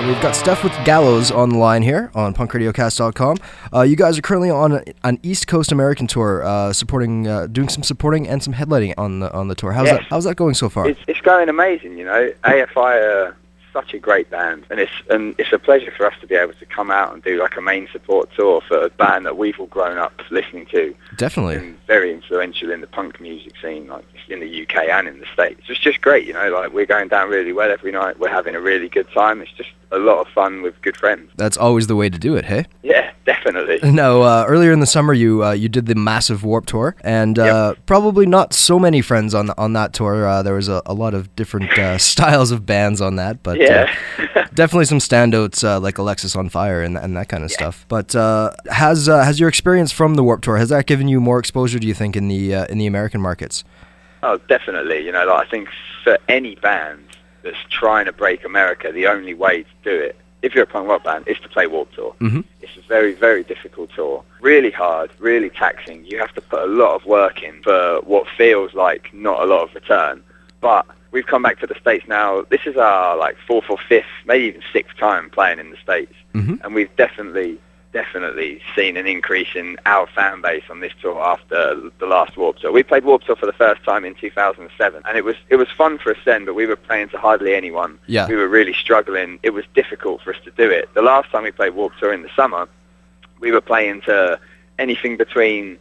We've got Steph with Gallows on the line here on PunkRadioCast.com. You guys are currently on an East Coast American tour, doing some supporting and some headlighting on the tour. How's that going so far? It's going amazing. You know, AFI are such a great band, and it's a pleasure for us to be able to come out and do like a main support tour for a band that we've all grown up listening to. Definitely. And very influential in the punk music scene, like in the UK and in the States. It's just great, you know, like we're going down really well every night. We're having a really good time. It's just a lot of fun with good friends. That's always the way to do it, hey? Yeah, definitely. Now, earlier in the summer, you did the massive Warped Tour, and probably not so many friends on that tour. There was a lot of different styles of bands on that, but definitely some standouts like Alexis on Fire and that kind of stuff. But has your experience from the Warped Tour, has that given you more exposure, do you think, in the American markets? Oh, definitely. You know, like, I think for any band that's trying to break America, the only way to do it, if you're a punk rock band, is to play Warped Tour. Mm-hmm. It's a very, very difficult tour. Really hard, really taxing. You have to put a lot of work in for what feels like not a lot of return. But we've come back to the States now. This is our like 4th or 5th, maybe even 6th time playing in the States. Mm-hmm. And we've definitely seen an increase in our fan base on this tour after the last Warped Tour. We played Warped Tour for the first time in 2007, and it was fun for us then, but we were playing to hardly anyone. Yeah. We were really struggling. It was difficult for us to do it. The last time we played Warped Tour in the summer, we were playing to anything between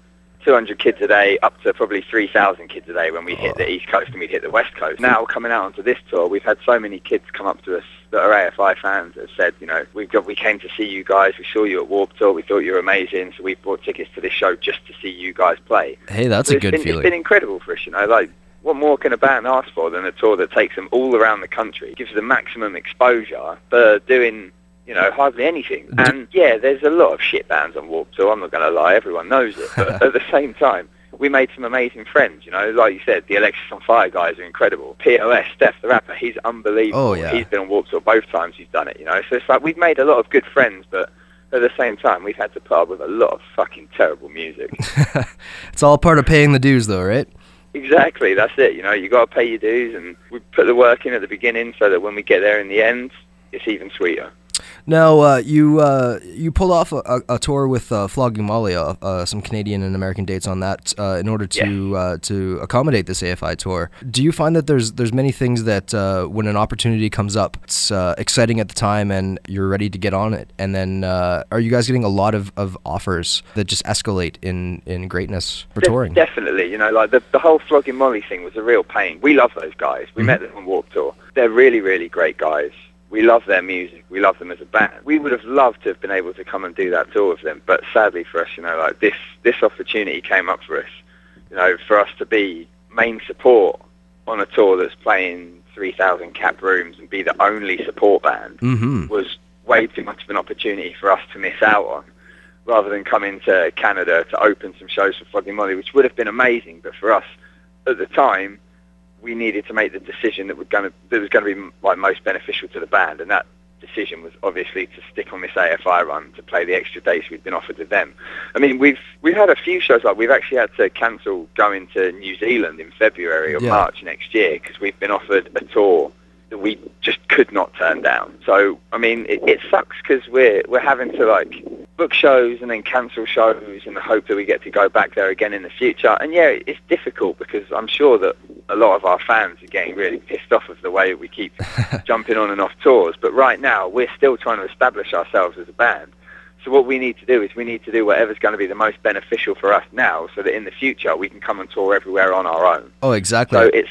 200 kids a day up to probably 3,000 kids a day when we hit the East Coast and we'd hit the West Coast. Now, coming out onto this tour, we've had so many kids come up to us that are AFI fans that have said, you know, we came to see you guys, we saw you at Warped Tour, we thought you were amazing, so we bought tickets to this show just to see you guys play. Hey, that's a good feeling. It's been incredible for us, you know, like, what more can a band ask for than a tour that takes them all around the country, gives them maximum exposure for doing, you know, hardly anything. And yeah, there's a lot of shit bands on Warped Tour, I'm not going to lie, everyone knows it, but at the same time, we made some amazing friends, you know, like you said, the Alexis on Fire guys are incredible. POS, Steph the rapper, he's unbelievable. Oh, yeah. He's been on Warped Tour both times he's done it, you know, so it's like we've made a lot of good friends, but at the same time, we've had to put up with a lot of fucking terrible music. It's all part of paying the dues though, right? Exactly, that's it, you know, you got to pay your dues, and we put the work in at the beginning so that when we get there in the end, it's even sweeter. Now, you pulled off a tour with Flogging Molly, some Canadian and American dates on that in order to accommodate this AFI tour. Do you find that there's many things that when an opportunity comes up, it's exciting at the time and you're ready to get on it, and then are you guys getting a lot of offers that just escalate in greatness for touring? Definitely, you know, like the whole Flogging Molly thing was a real pain. We love those guys. We met them on Warped Tour. They're really, really great guys. We love their music. We love them as a band. We would have loved to have been able to come and do that tour with them, but sadly for us, you know, like this opportunity came up for us, you know, for us to be main support on a tour that's playing 3,000 cap rooms and be the only support band was way too much of an opportunity for us to miss out on, rather than coming to Canada to open some shows for Flogging Molly, which would have been amazing, but for us at the time, we needed to make the decision that was going to be like most beneficial to the band, and that decision was obviously to stick on this AFI run, to play the extra dates we'd been offered with them. I mean, we've had a few shows, like we've actually had to cancel going to New Zealand in February or March next year because we've been offered a tour that we just could not turn down. So, I mean, it sucks because we're having to like book shows and then cancel shows in the hope that we get to go back there again in the future. And yeah, it's difficult because I'm sure that a lot of our fans are getting really pissed off of the way we keep jumping on and off tours. But right now, we're still trying to establish ourselves as a band. So what we need to do is we need to do whatever's going to be the most beneficial for us now, so that in the future we can come and tour everywhere on our own. Oh, exactly. So it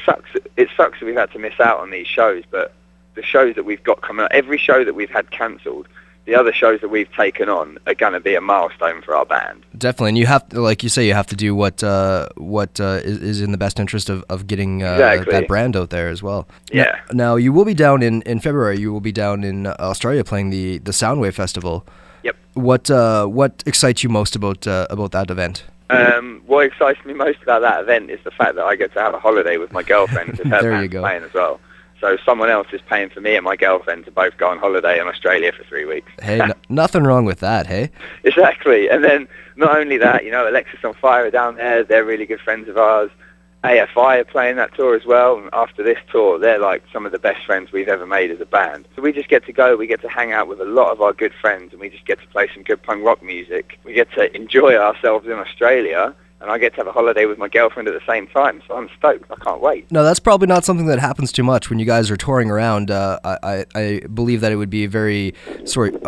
sucks that we've had to miss out on these shows, but the shows that we've got coming up, every show that we've had cancelled, the other shows that we've taken on are going to be a milestone for our band. Definitely, and you have to, like you say, you have to do what is in the best interest of getting that brand out there as well. Yeah. Now you will be down in February. You will be down in Australia playing the Soundwave Festival. Yep. What excites you most about that event? What excites me most about that event is the fact that I get to have a holiday with my girlfriend with her band playing as well. So someone else is paying for me and my girlfriend to both go on holiday in Australia for 3 weeks. Hey, nothing wrong with that, hey? Exactly. And then not only that, you know, Alexis on Fire are down there. They're really good friends of ours. AFI are playing that tour as well, and after this tour, they're like some of the best friends we've ever made as a band. So we just get to go, we get to hang out with a lot of our good friends, and we just get to play some good punk rock music. We get to enjoy ourselves in Australia, and I get to have a holiday with my girlfriend at the same time, so I'm stoked. I can't wait. No, that's probably not something that happens too much when you guys are touring around. I believe that it would be very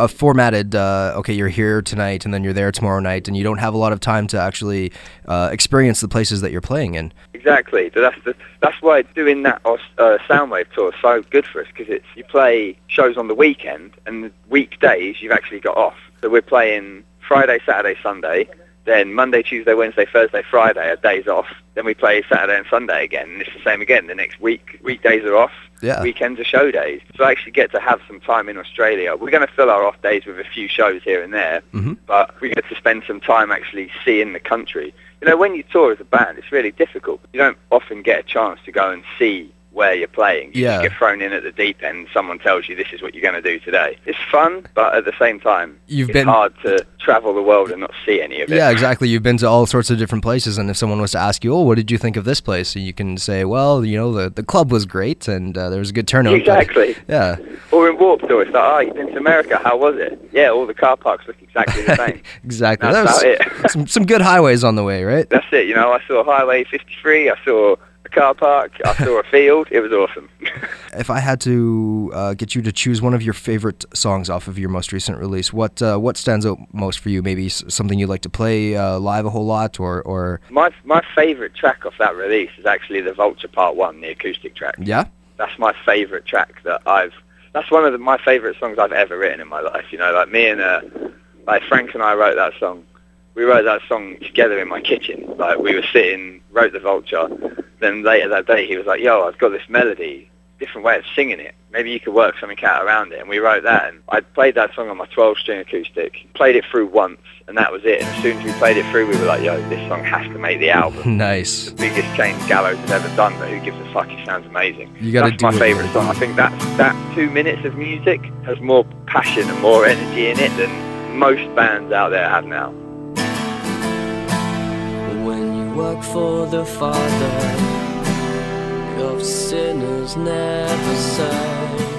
formatted, okay, you're here tonight, and then you're there tomorrow night, and you don't have a lot of time to actually experience the places that you're playing in. Exactly. That's why doing that Soundwave tour is so good for us, because you play shows on the weekend, and the weekdays you've actually got off. So we're playing Friday, Saturday, Sunday, then Monday, Tuesday, Wednesday, Thursday, Friday are days off. Then we play Saturday and Sunday again, and it's the same again. The next week, weekdays are off, weekends are show days. So I actually get to have some time in Australia. We're going to fill our off days with a few shows here and there, but we get to spend some time actually seeing the country. You know, when you tour as a band, it's really difficult. You don't often get a chance to go and see where you're playing. You just get thrown in at the deep end. Someone tells you this is what you're going to do today. It's fun, but at the same time, it's hard to travel the world and not see any of it. Yeah, exactly. You've been to all sorts of different places, and if someone was to ask you, oh, what did you think of this place? And you can say, well, you know, the club was great, and there was a good turnout. Exactly. But, yeah. Or in Warped Tour, it's like, oh, you've been to America, how was it? Yeah, all the car parks look exactly the same. Exactly. That's about it. some good highways on the way, right? That's it. You know, I saw Highway 53, I saw a car park, I saw a field. It was awesome. If I had to get you to choose one of your favorite songs off of your most recent release, what stands out most for you? Maybe something you like to play live a whole lot, or my favorite track off that release is actually the Vulture Part 1, the acoustic track. Yeah, that's my favorite track that's one of my favorite songs I've ever written in my life. You know, like me and like Frank and I wrote that song. We wrote that song together in my kitchen. Like, we were sitting, wrote the Vulture. Then later that day, he was like, yo, I've got this melody, different way of singing it. Maybe you could work something out around it. And we wrote that. And I played that song on my 12-string acoustic, played it through once, and that was it. And as soon as we played it through, we were like, yo, this song has to make the album. Nice. The biggest change Gallows has ever done, but who gives a fuck? It sounds amazing. That's my favourite song. I think that 2 minutes of music has more passion and more energy in it than most bands out there have now. When you work for the Father, of sinners never say.